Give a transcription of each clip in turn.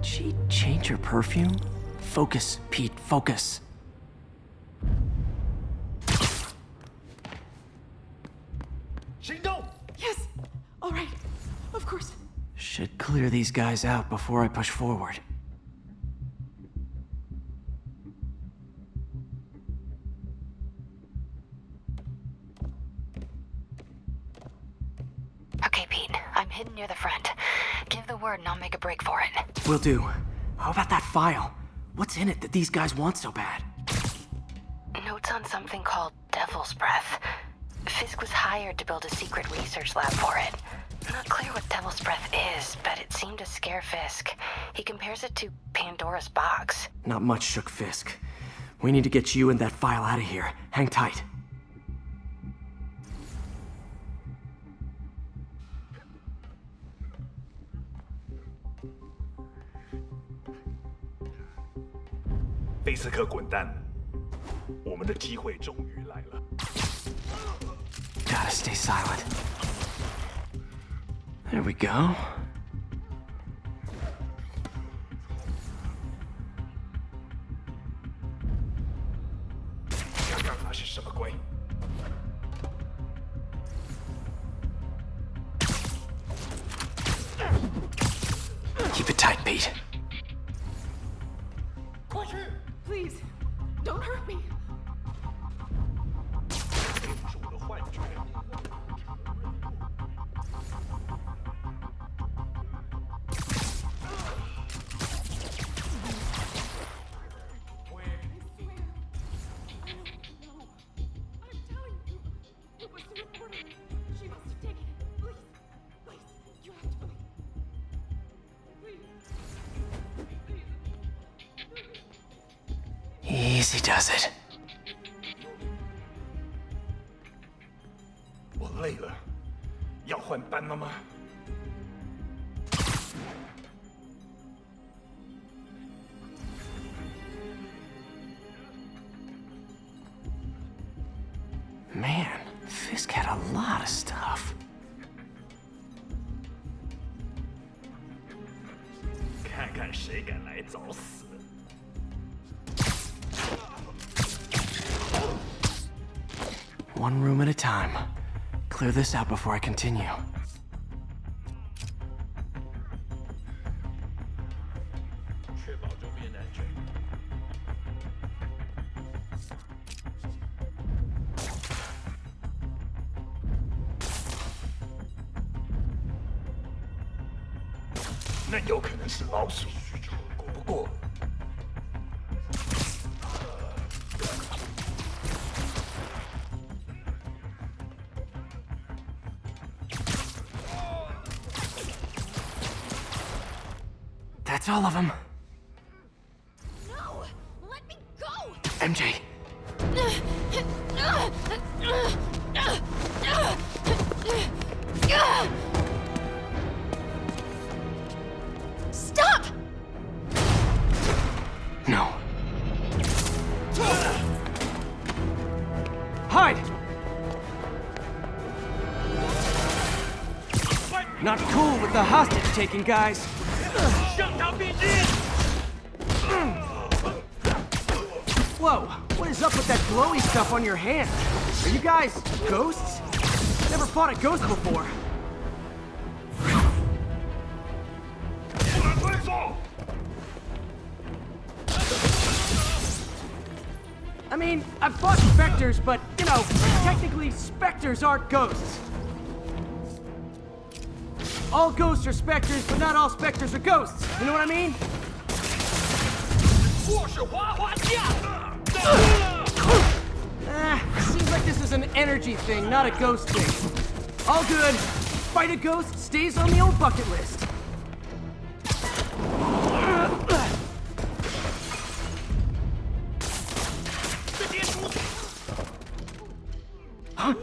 Did she change her perfume? Focus, Pete, focus. Yes! All right. Of course. Should clear these guys out before I push forward. Okay, Pete. I'm hidden near the front. Give the word and I'll make a break for it. Will do. How about that file? What's in it that these guys want so bad? Notes on something called Devil's Breath. Fisk was hired to build a secret research lab for it. Not clear what Devil's Breath is, but it seemed to scare Fisk. He compares it to Pandora's box. Not much shook Fisk. We need to get you and that file out of here. Hang tight. Gotta stay silent. There we go. Keep it tight, Pete. Please, don't hurt me. Easy does it. 我累了，要换班了吗？ Man, Fisk had a lot of stuff. 看看谁敢来找死！ One room at a time. Clear this out before I continue. "那有可能是老鼠，不过。 That's all of them. No! Let me go! MJ. Stop! No. Hide! Not cool with the hostage taking, guys. Whoa, what is up with that glowy stuff on your hand? Are you guys ghosts? Never fought a ghost before. I mean, I've fought specters, but, you know, technically specters aren't ghosts. All ghosts are specters, but not all specters are ghosts. You know what I mean? Seems like this is an energy thing, not a ghost thing. All good. Fight a ghost stays on the old bucket list. Huh?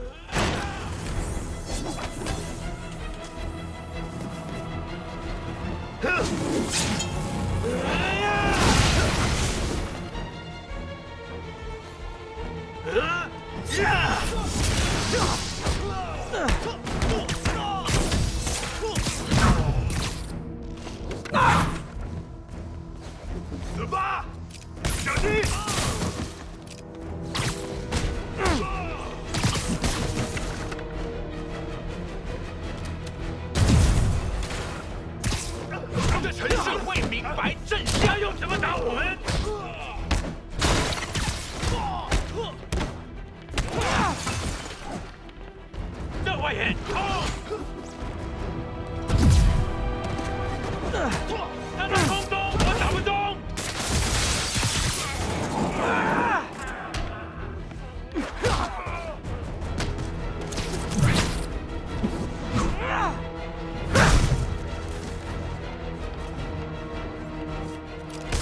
他在空中，我打不动。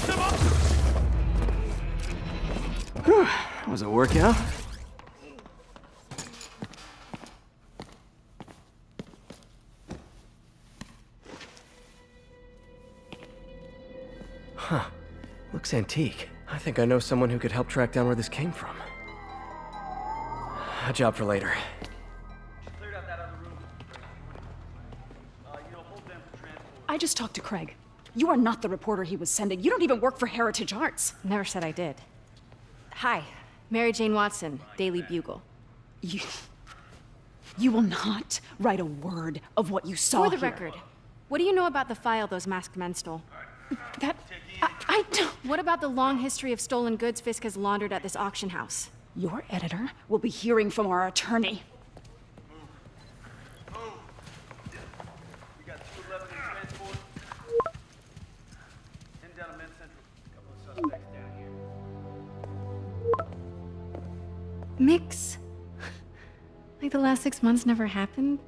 什么？ Was it a workout? Huh. Looks antique. I think I know someone who could help track down where this came from. A job for later. I just talked to Craig. You are not the reporter he was sending. You don't even work for Heritage Arts. Never said I did. Hi, Mary Jane Watson, Daily Bugle. You will not write a word of what you saw For the here. record, what do you know about the file those masked men stole? I don't... What about the long history of stolen goods Fisk has laundered at this auction house? Your editor will be hearing from our attorney. We got 211 in transport. 10 down to Men's Central. Couple of suspects down here. Mix? Like the last 6 months never happened?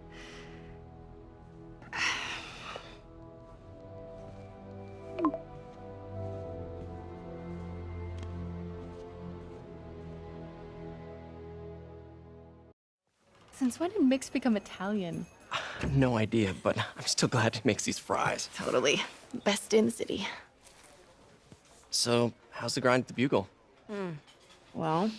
Since when did Mix become Italian? No idea, but I'm still glad he makes these fries. Totally. Best in the city. So, how's the grind at the Bugle? Well,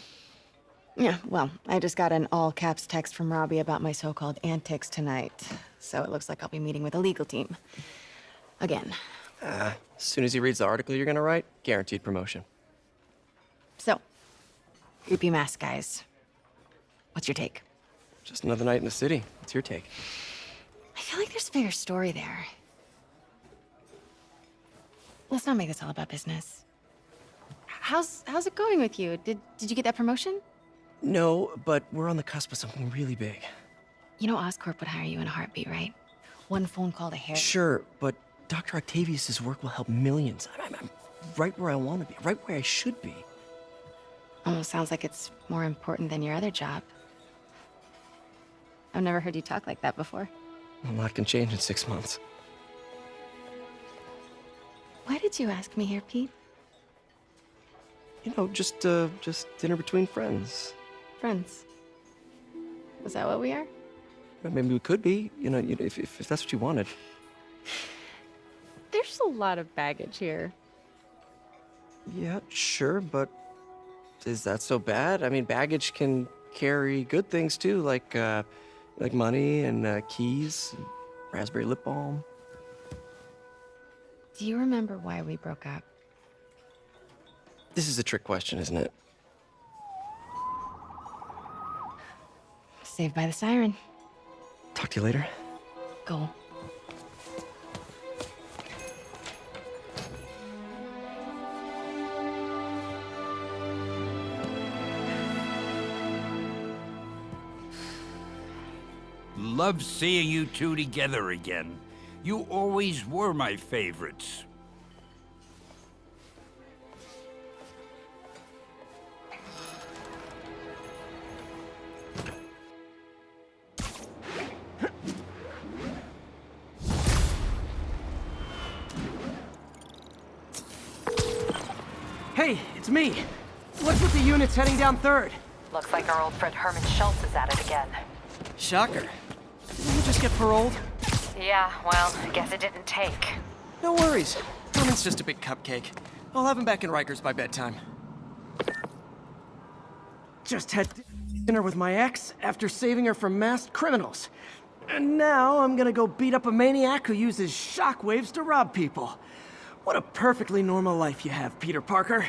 I just got an all-caps text from Robbie about my so-called antics tonight. So it looks like I'll be meeting with the legal team. Again. As soon as he reads the article you're gonna write, guaranteed promotion. So, groupie mask guys. What's your take? Just another night in the city. What's your take? I feel like there's a bigger story there. Let's not make this all about business. How's it going with you? Did you get that promotion? No, but we're on the cusp of something really big. You know Oscorp would hire you in a heartbeat, right? One phone call to Harry. Sure, but Dr. Octavius's work will help millions. I'm right where I want to be, right where I should be. Almost sounds like it's more important than your other job. I've never heard you talk like that before. A lot can change in 6 months. Why did you ask me here, Pete? You know, just dinner between friends. Friends. Is that what we are? Maybe we could be, if that's what you wanted. There's a lot of baggage here. Yeah, sure, but is that so bad? I mean, baggage can carry good things too, like money and keys, and raspberry lip balm. Do you remember why we broke up? This is a trick question, isn't it? Saved by the siren. Talk to you later. Go. Love seeing you two together again. You always were my favorites. Hey, it's me. What's with the units heading down 3rd? Looks like our old friend Herman Schultz is at it again. Shocker. Didn't you just get paroled? Yeah, well, I guess it didn't take. No worries. Herman's just a big cupcake. I'll have him back in Rikers by bedtime. Just had dinner with my ex after saving her from masked criminals. And now I'm gonna go beat up a maniac who uses shockwaves to rob people. What a perfectly normal life you have, Peter Parker.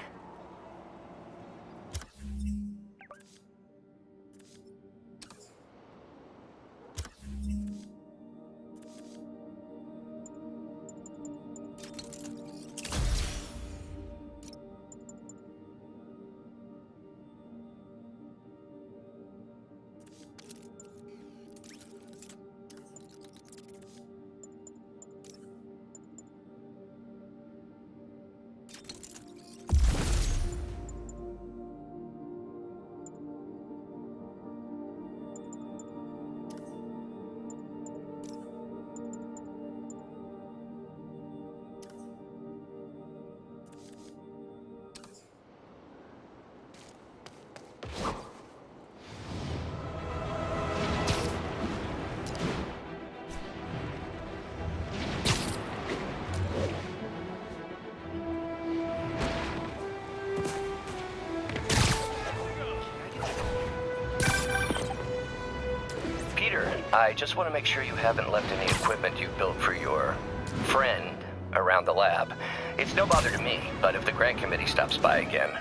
Peter, I just want to make sure you haven't left any equipment you built for your friend around the lab. It's no bother to me, but if the grant committee stops by again...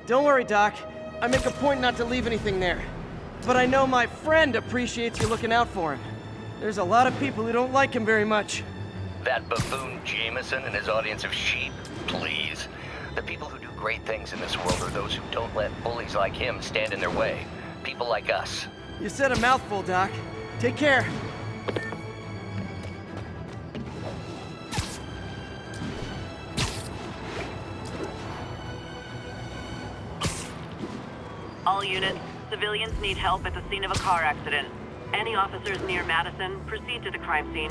Don't worry, Doc. I make a point not to leave anything there. But I know my friend appreciates you looking out for him. There's a lot of people who don't like him very much. That buffoon Jameson and his audience of sheep, please. The people who do great things in this world are those who don't let bullies like him stand in their way. People like us. You said a mouthful, Doc. Take care. All units, civilians need help at the scene of a car accident. Any officers near Madison, proceed to the crime scene.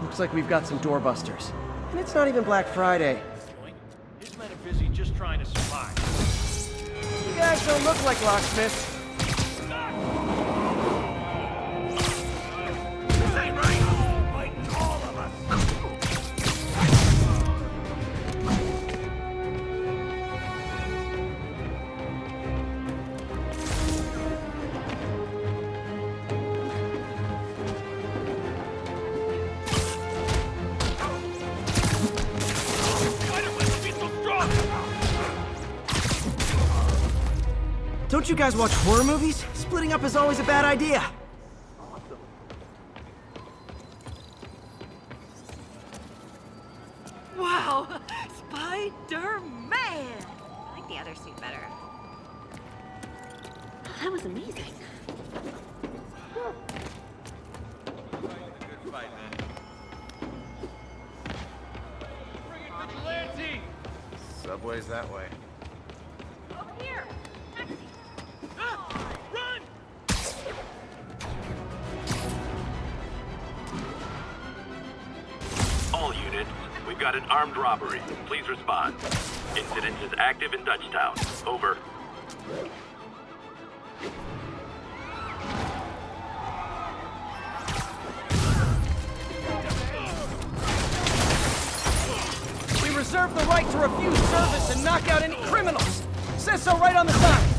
Looks like we've got some doorbusters. And it's not even Black Friday. His men are busy just trying to survive. You guys don't look like locksmiths. Don't you guys watch horror movies? Splitting up is always a bad idea. Wow! Spider-Man! I like the other suit better. That was amazing. Good fight, man. Bring it, vigilante! Subway's that way. Over here! Taxi! Run! All units, we've got an armed robbery. Please respond. Incident is active in Dutchtown. Over. We reserve the right to refuse service and knock out any criminals. Says so right on the sign.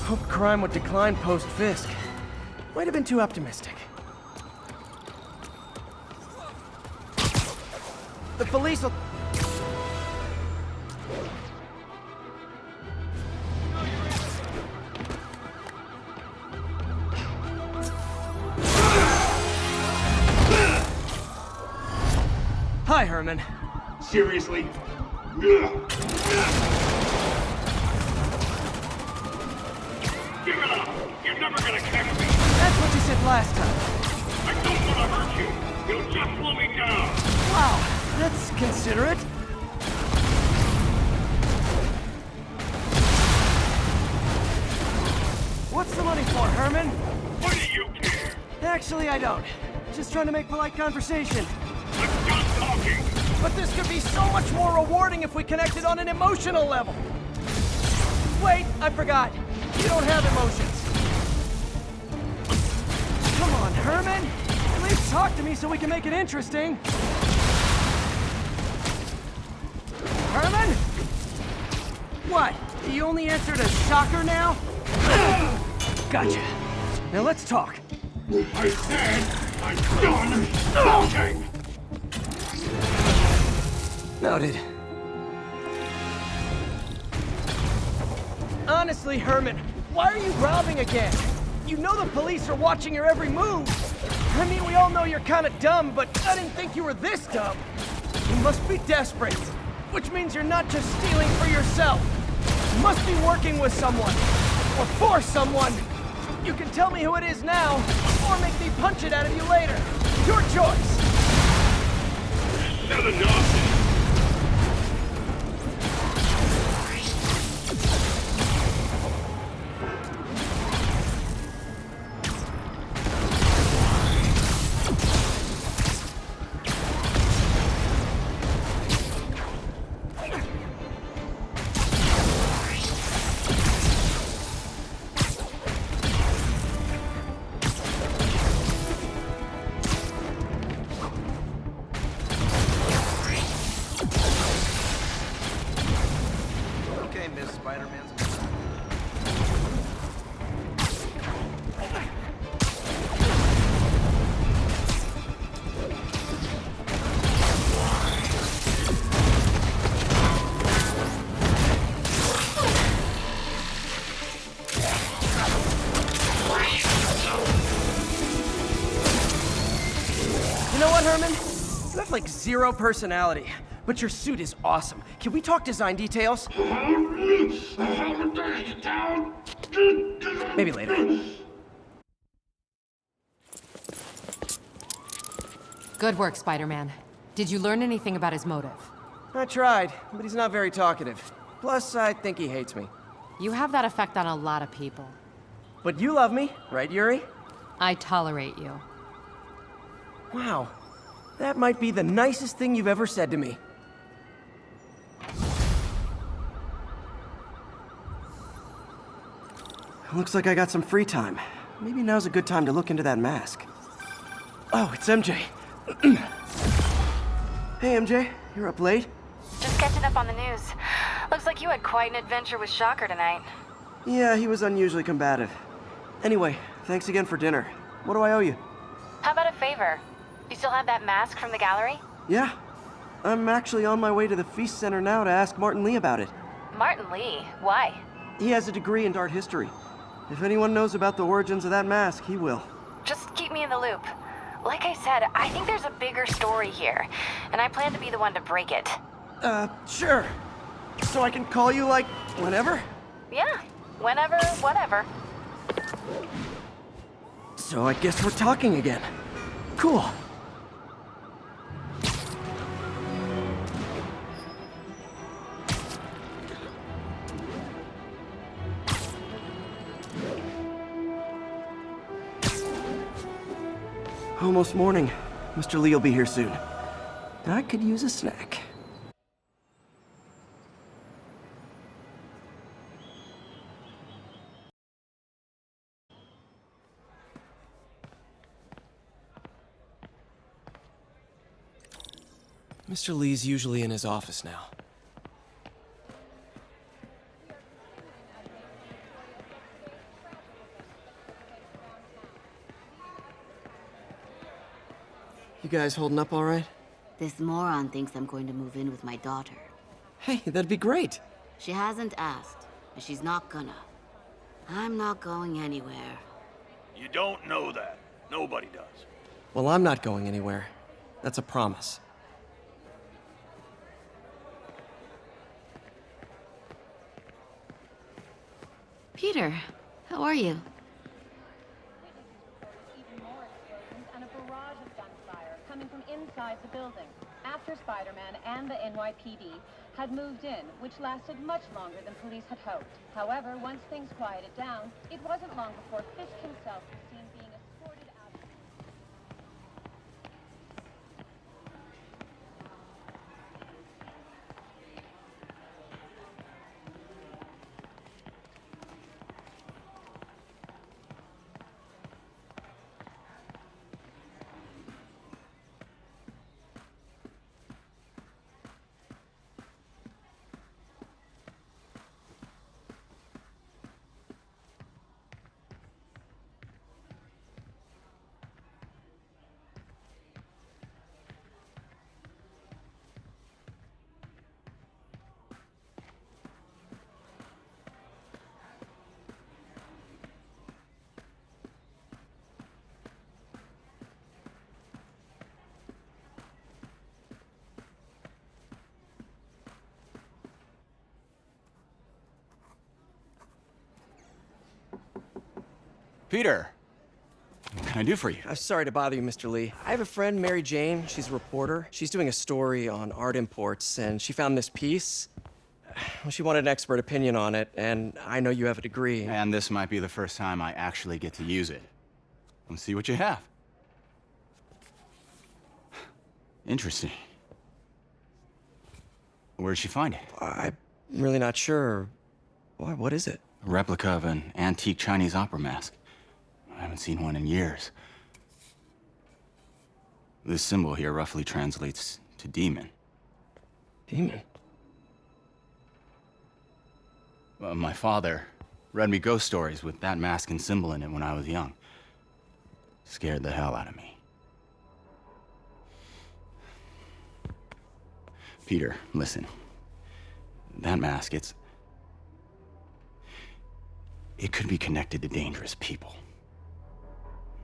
Hoped crime would decline post-Fisk. Might have been too optimistic. The police will... Hi, Herman. Seriously? Give it up! You're never gonna catch me! That's what you said last time. I don't want to hurt you! You'll just slow me down! Wow, that's considerate. What's the money for, Herman? What do you care? Actually, I don't. Just trying to make polite conversation. I'm done talking! But this could be so much more rewarding if we connected on an emotional level. Wait, I forgot. You don't have emotions. on, Herman! At least talk to me so we can make it interesting! Herman? What? You only answered a shocker now? Gotcha. Now let's talk. I said I'm done talking! Noted. Honestly, Herman, why are you robbing again? You know the police are watching your every move. I mean, we all know you're kind of dumb, but I didn't think you were this dumb. You must be desperate, which means you're not just stealing for yourself. You must be working with someone, or for someone. You can tell me who it is now, or make me punch it out of you later. Your choice. Not enough! Okay, Miss Spider-Man's... You know what, Herman? You have like zero personality, but your suit is awesome. Can we talk design details? Maybe later. Good work, Spider-Man. Did you learn anything about his motive? I tried, but he's not very talkative. Plus, I think he hates me. You have that effect on a lot of people. But you love me, right, Yuri? I tolerate you. Wow. That might be the nicest thing you've ever said to me. Looks like I got some free time. Maybe now's a good time to look into that mask. Oh, it's MJ. Hey, MJ. You're up late? Just catching up on the news. Looks like you had quite an adventure with Shocker tonight. Yeah, he was unusually combative. Anyway, thanks again for dinner. What do I owe you? How about a favor? You still have that mask from the gallery? Yeah. I'm actually on my way to the Feast Center now to ask Martin Lee about it. Martin Lee? Why? He has a degree in art history. If anyone knows about the origins of that mask, he will. Just keep me in the loop. Like I said, I think there's a bigger story here, and I plan to be the one to break it. Sure. So I can call you, like, whenever? Yeah, whenever, whatever. So I guess we're talking again. Cool. Almost morning. Mr. Lee will be here soon. I could use a snack. Mr. Lee's usually in his office now. You guys holding up all right? This moron thinks I'm going to move in with my daughter. Hey, that'd be great. She hasn't asked, and she's not gonna. I'm not going anywhere. You don't know that. Nobody does. Well, I'm not going anywhere. That's a promise. Peter, how are you? And a barrage of gunfire coming from inside the building after Spider-Man and the NYPD had moved in, which lasted much longer than police had hoped. However, once things quieted down, it wasn't long before Fisk himself was seen being escorted out of... Peter, what can I do for you? I'm sorry to bother you, Mr. Lee. I have a friend, Mary Jane. She's a reporter. She's doing a story on art imports, and she found this piece. Well, she wanted an expert opinion on it, and I know you have a degree. And this might be the first time I actually get to use it. Let's see what you have. Interesting. Where did she find it? I'm really not sure. What is it? A replica of an antique Chinese opera mask. I haven't seen one in years. This symbol here roughly translates to demon. Demon? My father read me ghost stories with that mask and symbol in it when I was young. Scared the hell out of me. Peter, listen. That mask, it could be connected to dangerous people.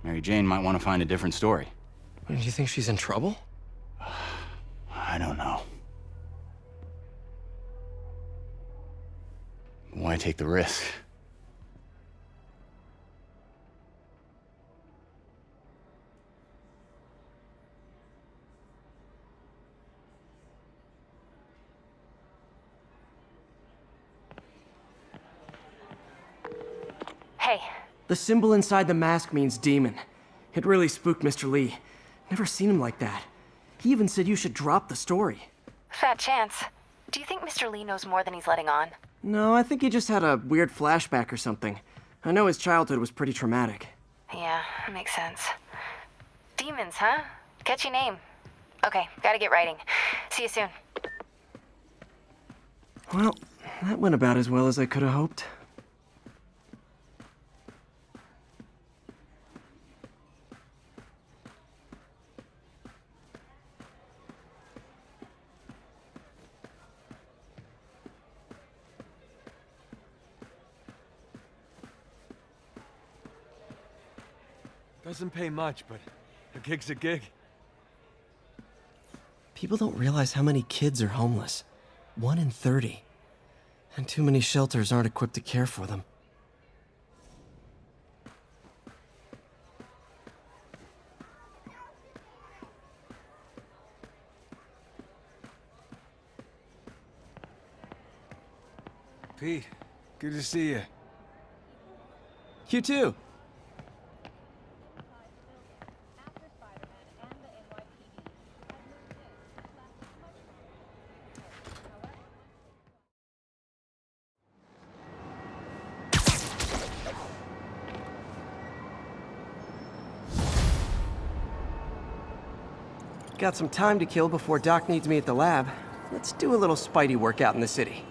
Mary Jane might want to find a different story. Do you think she's in trouble? I don't know. Why take the risk? Hey. The symbol inside the mask means demon. It really spooked Mr. Lee. Never seen him like that. He even said you should drop the story. Fat chance. Do you think Mr. Lee knows more than he's letting on? No, I think he just had a weird flashback or something. I know his childhood was pretty traumatic. Yeah, makes sense. Demons, huh? Catchy name. Okay, gotta get writing. See you soon. Well, that went about as well as I could have hoped. Doesn't pay much, but a gig's a gig. People don't realize how many kids are homeless. 1 in 30. And too many shelters aren't equipped to care for them. Pete, good to see you. You too. Got some time to kill before Doc needs me at the lab. Let's do a little Spidey workout in the city.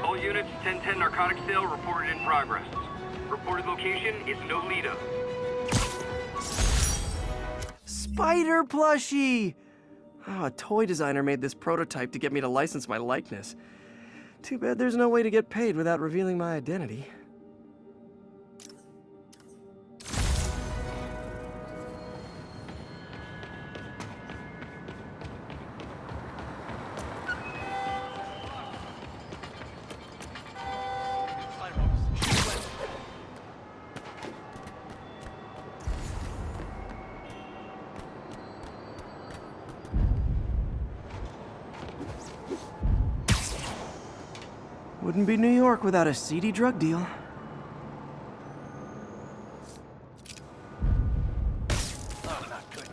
All units, 1010 narcotics sale reported in progress. Reported location is Nolita. Spider plushie! Oh, a toy designer made this prototype to get me to license my likeness. Too bad there's no way to get paid without revealing my identity. Wouldn't be New York without a seedy drug deal.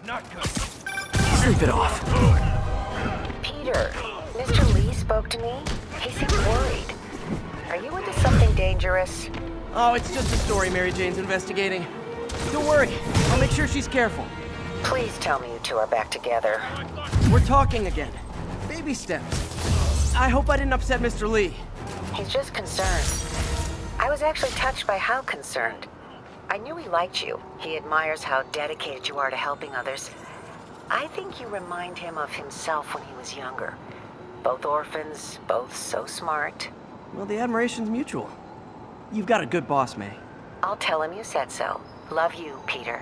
Not good. Sleep it off. Peter, Mr. Lee spoke to me. He seemed worried. Are you into something dangerous? Oh, it's just a story Mary Jane's investigating. Don't worry, I'll make sure she's careful. Please tell me you two are back together. We're talking again. Baby steps. I hope I didn't upset Mr. Lee. He's just concerned. I was actually touched by how concerned. I knew he liked you. He admires how dedicated you are to helping others. I think you remind him of himself when he was younger. Both orphans, both so smart. Well, the admiration's mutual. You've got a good boss, May. I'll tell him you said so. Love you, Peter.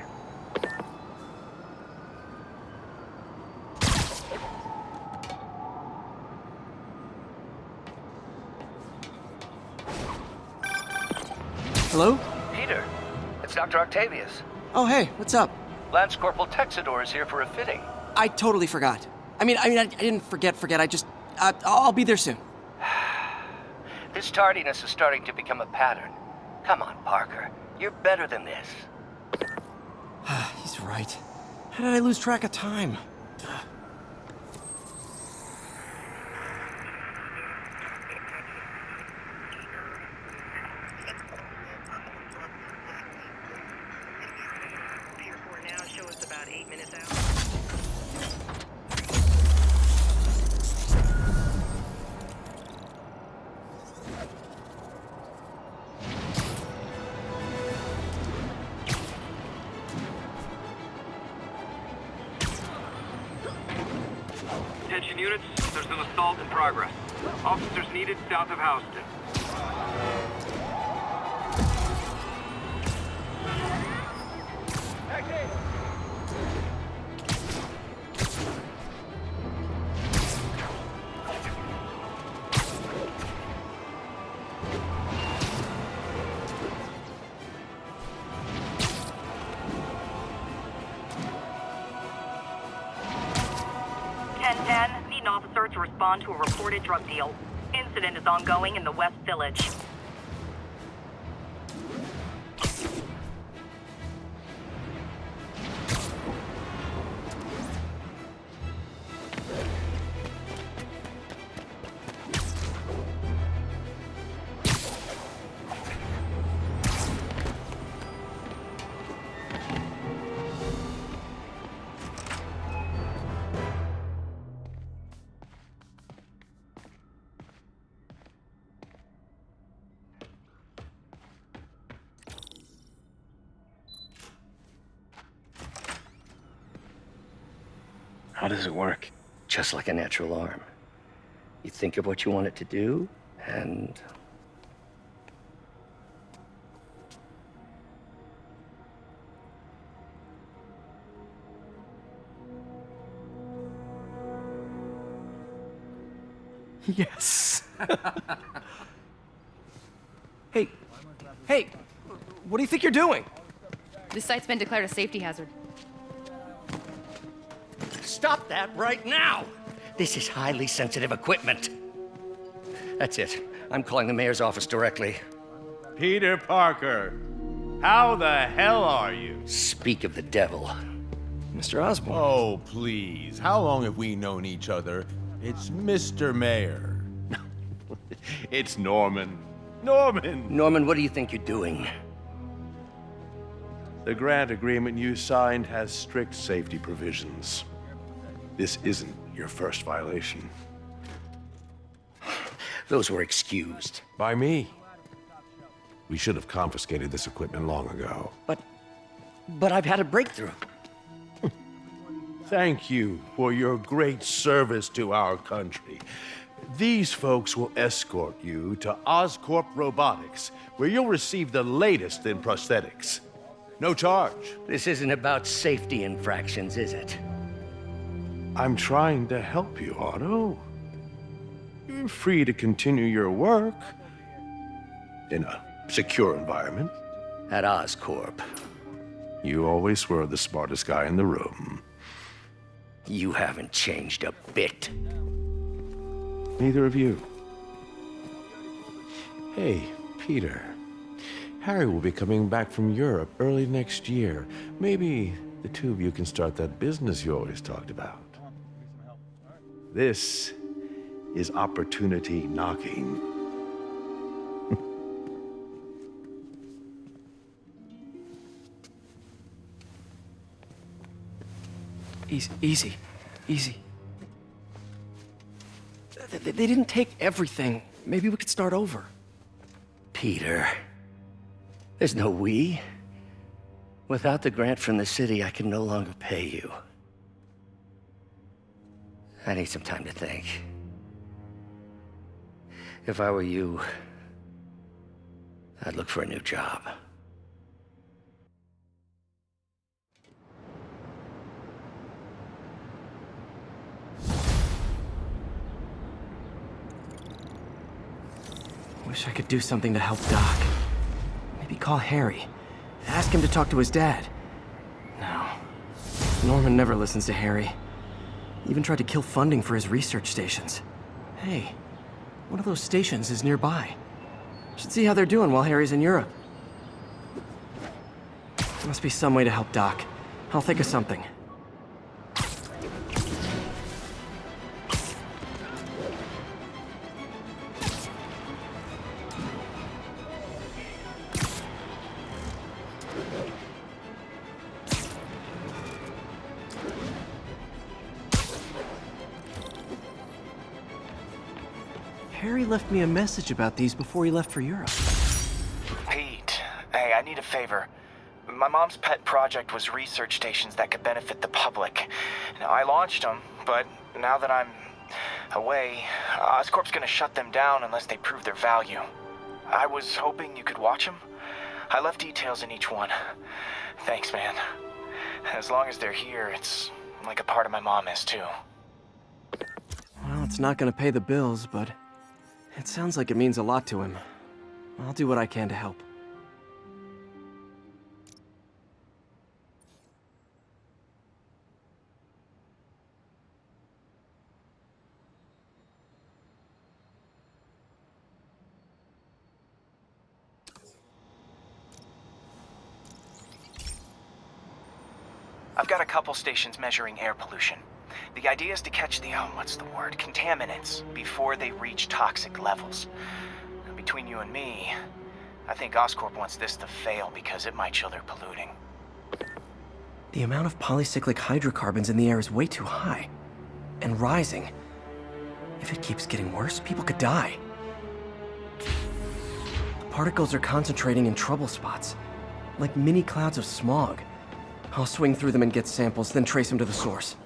Hello? Peter, it's Dr. Octavius. Oh, hey, what's up? Lance Corporal Texador is here for a fitting. I totally forgot. I didn't forget. I just, I'll be there soon. This tardiness is starting to become a pattern. Come on, Parker. You're better than this. He's right. How did I lose track of time? Attention units, there's an assault in progress. Officers needed south of Houston. Need an officer to respond to a reported drug deal. Incident is ongoing in the West Village. How does it work? Just like a natural arm. You think of what you want it to do, and... Yes. Hey, what do you think you're doing? This site's been declared a safety hazard. Stop that right now! This is highly sensitive equipment. That's it. I'm calling the mayor's office directly. Peter Parker, how the hell are you? Speak of the devil. Mr. Osborn. Oh, please. How long have we known each other? It's Mr. Mayor. It's Norman. Norman, what do you think you're doing? The grant agreement you signed has strict safety provisions. This isn't your first violation. Those were excused. By me. We should have confiscated this equipment long ago. But I've had a breakthrough. Thank you for your great service to our country. These folks will escort you to Oscorp Robotics, where you'll receive the latest in prosthetics. No charge. This isn't about safety infractions, is it? I'm trying to help you, Otto. You're free to continue your work in a secure environment. At Oscorp. You always were the smartest guy in the room. You haven't changed a bit. Neither of you. Hey, Peter. Harry will be coming back from Europe early next year. Maybe the two of you can start that business you always talked about. This is opportunity knocking. Easy. They didn't take everything. Maybe we could start over. Peter, there's no we. Without the grant from the city, I can no longer pay you. I need some time to think. If I were you, I'd look for a new job. Wish I could do something to help Doc. Maybe call Harry. Ask him to talk to his dad. No. Norman never listens to Harry. Even tried to kill funding for his research stations. Hey, one of those stations is nearby. Should see how they're doing while Harry's in Europe. There must be some way to help Doc. I'll think of something. Harry left me a message about these before he left for Europe. Pete, hey, I need a favor. My mom's pet project was research stations that could benefit the public. Now, I launched them, but now that I'm away, Oscorp's gonna shut them down unless they prove their value. I was hoping you could watch them. I left details in each one. Thanks, man. As long as they're here, it's like a part of my mom is, too. Well, it's not gonna pay the bills, but it sounds like it means a lot to him. I'll do what I can to help. I've got a couple stations measuring air pollution. The idea is to catch the, contaminants before they reach toxic levels. Between you and me, I think Oscorp wants this to fail because it might show they're polluting. The amount of polycyclic hydrocarbons in the air is way too high. And rising. If it keeps getting worse, people could die. The particles are concentrating in trouble spots, like mini clouds of smog. I'll swing through them and get samples, then trace them to the source.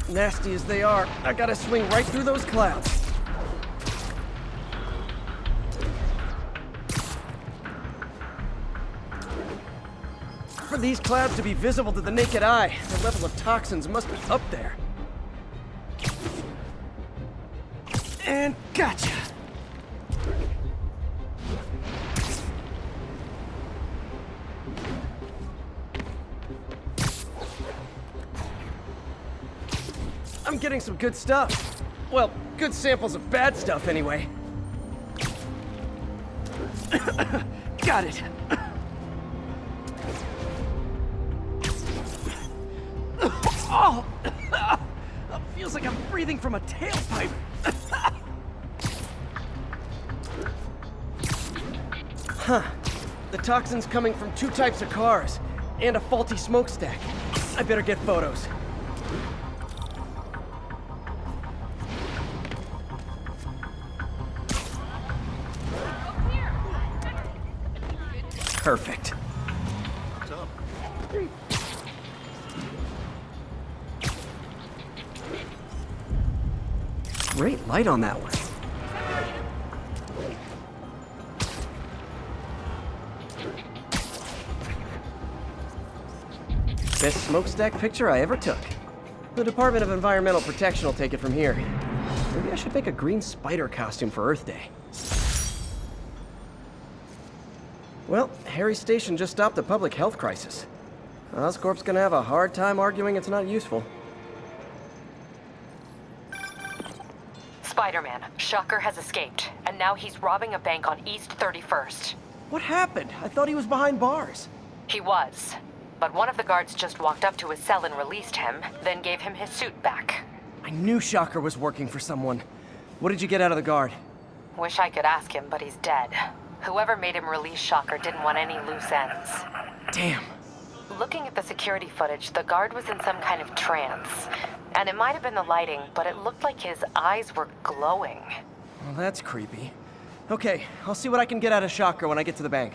Nasty as they are, I gotta swing right through those clouds. For these clouds to be visible to the naked eye, the level of toxins must be up there. And gotcha! I'm getting some good stuff. Well, good samples of bad stuff, anyway. Got it. Oh! Feels like I'm breathing from a tailpipe. Huh. The toxin's coming from two types of cars, and a faulty smokestack. I better get photos. Perfect. What's up? Great light on that one. Best smokestack picture I ever took. The Department of Environmental Protection will take it from here. Maybe I should make a green spider costume for Earth Day. Well, Harry's station just stopped a public health crisis. Oscorp's gonna have a hard time arguing it's not useful. Spider-Man, Shocker has escaped, and now he's robbing a bank on East 31st. What happened? I thought he was behind bars. He was. But one of the guards just walked up to his cell and released him, then gave him his suit back. I knew Shocker was working for someone. What did you get out of the guard? Wish I could ask him, but he's dead. Whoever made him release Shocker didn't want any loose ends. Damn. Looking at the security footage, the guard was in some kind of trance. And it might have been the lighting, but it looked like his eyes were glowing. Well, that's creepy. Okay, I'll see what I can get out of Shocker when I get to the bank.